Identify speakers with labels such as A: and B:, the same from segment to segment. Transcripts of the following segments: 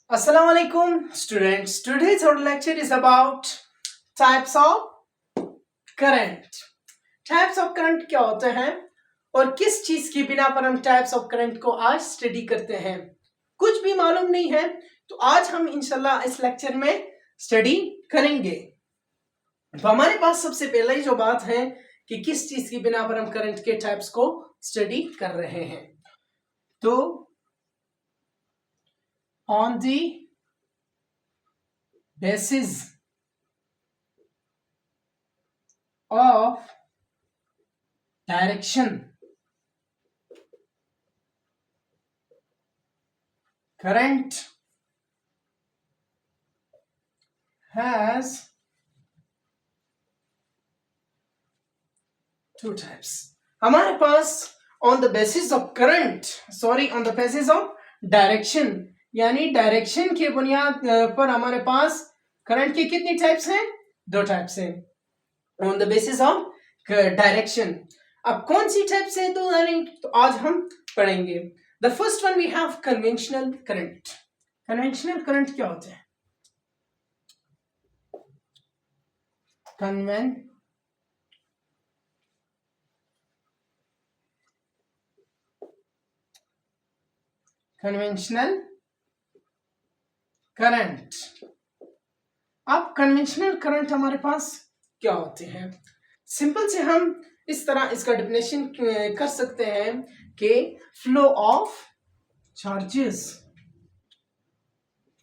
A: Assalamu alaikum students. Today's our lecture is about types of current. Types of current क्या होते हैं और किस चीज की बिना पर हम types of current को आज स्टडी करते हैं, कुछ भी मालूम नहीं है तो आज हम इंशाल्लाह इस लेक्चर में स्टडी करेंगे। तो हमारे पास सबसे पहले ही जो बात है कि किस चीज की बिना पर हम करंट के टाइप्स को स्टडी कर रहे हैं, तो on the basis of direction, current has two types. हमारे पास on the basis of current, on the basis of direction, यानी डायरेक्शन के बुनियाद पर हमारे पास करंट के कितने टाइप्स हैं? दो टाइप्स हैं on the basis of direction. अब कौन सी टाइप्स है तो आज हम पढ़ेंगे। The first one we have conventional current. Conventional current क्या होता है? Conventional current. अब कन्वेंशनल करंट हमारे पास क्या होते हैं? सिंपल से हम इस तरह इसका डेफिनेशन कर सकते हैं कि flow of charges,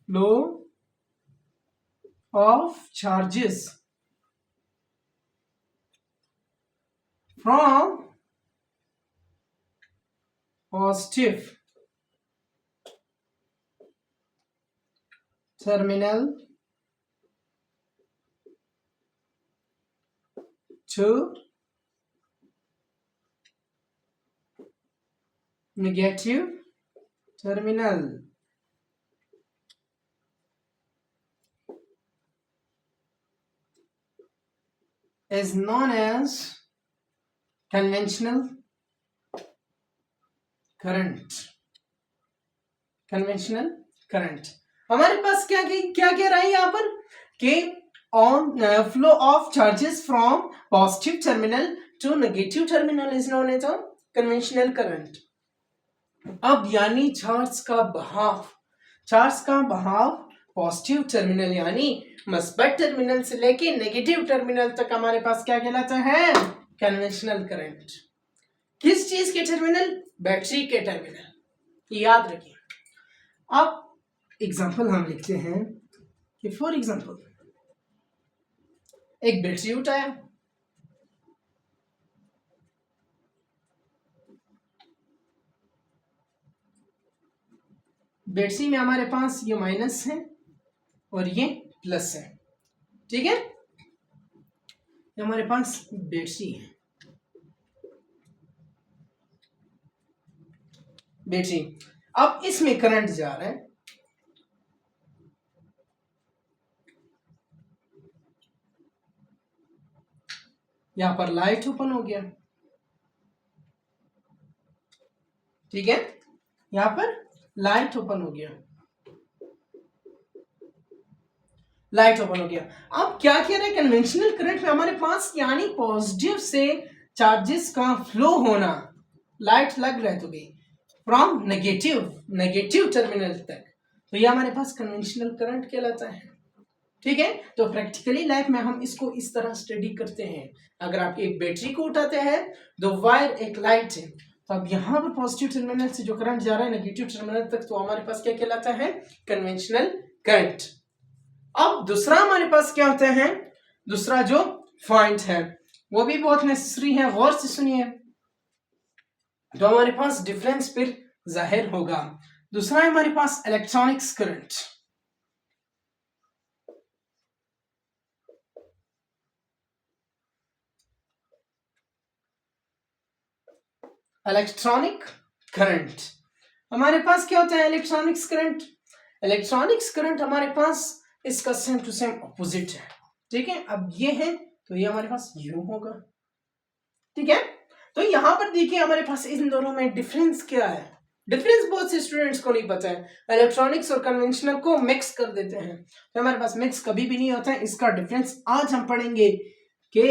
A: flow of charges from positive terminal to negative terminal is known as conventional current. Conventional current हमारे पास क्या कह रहा है यहाँ पर कि on flow of charges from positive terminal to negative terminal is known as conventional current. अब यानी चार्ज का बहाव पॉजिटिव टर्मिनल यानी मस्बत टर्मिनल से लेके नेगेटिव टर्मिनल तक हमारे पास क्या कहलाता है? Conventional current. किस चीज के टर्मिनल? बैटरी के टर्मिनल, याद रखिए। अब एग्जाम्पल हम लिखते हैं कि फॉर एग्जाम्पल एक बैटरी उठाया, बैटरी में हमारे पास ये माइनस है और ये प्लस है, ठीक है? ये हमारे पास बैटरी है, बैटरी। अब इसमें करंट जा रहा है, यहां पर लाइट ओपन हो गया, ठीक है? यहां पर लाइट ओपन हो गया, लाइट ओपन हो गया। अब क्या कह रहे हैं? कन्वेंशनल करंट में हमारे पास यानी पॉजिटिव से चार्जेस का फ्लो होना, लाइट लग रहा है तो भी फ्रॉम नेगेटिव टर्मिनल तक, तो ये हमारे पास कन्वेंशनल करंट कहलाता है, ठीक है? तो प्रैक्टिकली लाइफ में हम इसको इस तरह स्टडी करते हैं। अगर आप एक बैटरी को उठाते हैं, दो वायर एक लाइट है, तो अब यहाँ पर पॉजिटिव टर्मिनल से जो करंट जा रहा है नेगेटिव टर्मिनल तक, तो हमारे पास क्या कहलाता है? Conventional current. अब दूसरा हमारे पास क्या होता है? दूसरा जो पॉइंट है वो भी बहुत नेसेसरी है, गौर से सुनिए, तो हमारे पास डिफरेंस फिर जाहिर होगा। दूसरा है हमारे पास इलेक्ट्रॉनिक्स करंट। इलेक्ट्रॉनिक करंट हमारे पास क्या होता है? Electronics current. इलेक्ट्रॉनिक्स करंट हमारे पास इसका सेम टू सेम ऑपोजिट है, ठीक है? अब ये है तो ये हमारे पास यूं होगा, ठीक है? तो यहां पर देखिए हमारे पास इन दोनों में डिफरेंस क्या है? डिफरेंस बहुत से स्टूडेंट्स को नहीं पता है, इलेक्ट्रॉनिक्स और कन्वेंशनल को मिक्स कर देते हैं, तो हमारे पास मिक्स कभी भी नहीं होता है। इसका डिफरेंस आज हम पढ़ेंगे कि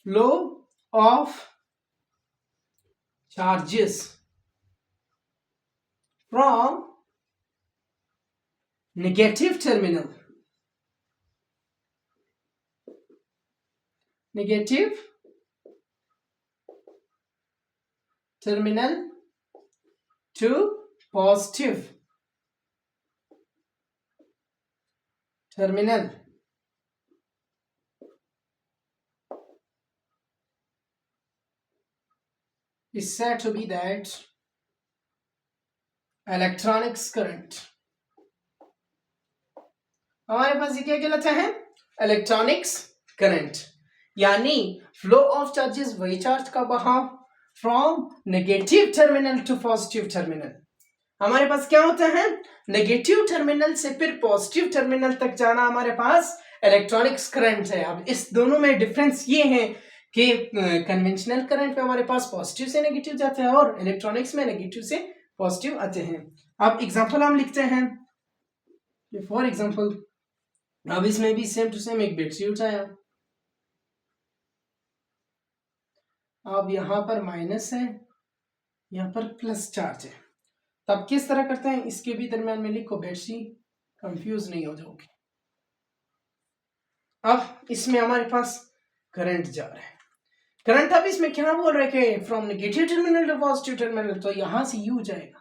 A: flow of charges from negative terminal to positive terminal is said to be that electronics current। हमारे पास ये क्या कहलाता है, इलेक्ट्रॉनिक्स करंट, यानी फ्लो ऑफ चार्जेस वही चार्ज का बहाव from negative terminal to positive terminal. हमारे पास क्या होता है, नेगेटिव टर्मिनल से फिर पॉजिटिव टर्मिनल तक जाना हमारे पास इलेक्ट्रॉनिक्स करंट है। अब इस दोनों में डिफरेंस ये है कि कन्वेंशनल करंट में हमारे पास पॉजिटिव से नेगेटिव जाता है और इलेक्ट्रॉनिक्स में नेगेटिव से पॉजिटिव आते हैं। अब एग्जांपल हम लिखते हैं, फॉर एग्जांपल अब इसमें भी सेम टू सेम एक बैटरी उठाया, अब यहां पर माइनस है, यहां पर प्लस चार्ज है, तब किस तरह करते हैं, इसके भी दरम्यान में लिखो बैटरी, कंफ्यूज नहीं हो जाओगे। अब इसमें हमारे पास करंट जा रहा है, करंट अब इसमें क्या बोल रहे हैं, from negative terminal to positive terminal, तो यहां से यू जाएगा,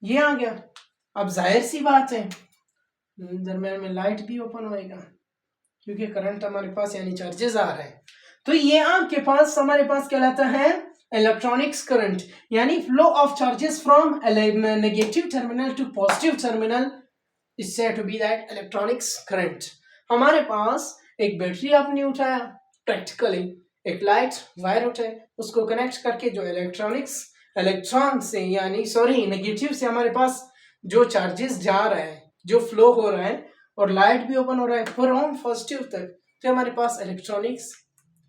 A: ये आ गया। अब जाहिर सी बात है दरम्यान में लाइट भी ओपन होएगा क्योंकि करंट हमारे पास यानी चार्जेस आ रहा है, तो ये आपके पास हमारे पास कहलाता है इलेक्ट्रॉनिक्स करंट, यानी flow of charges from negative terminal to positive terminal is said to be that electronics current. हमारे पास एक बैटरी आपने उठाया, प्रैक्टिकली एक लाइट वायर उठाए, उसको कनेक्ट करके जो इलेक्ट्रॉन से यानी सॉरी नेगेटिव से हमारे पास जो चार्जेस जा रहा है, जो फ्लो हो रहा है और लाइट भी ओपन हो रहा है फ्रॉम पॉजिटिव तक, तो हमारे पास इलेक्ट्रॉनिक्स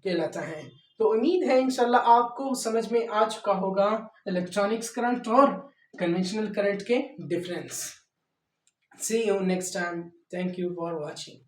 A: कहलाता है। तो उम्मीद है इंशाल्लाह आपको समझ में आ चुका होगा इलेक्ट्रॉनिक्स करंट और कन्वेंशनल करंट के difference. See you next time, thank you for watching.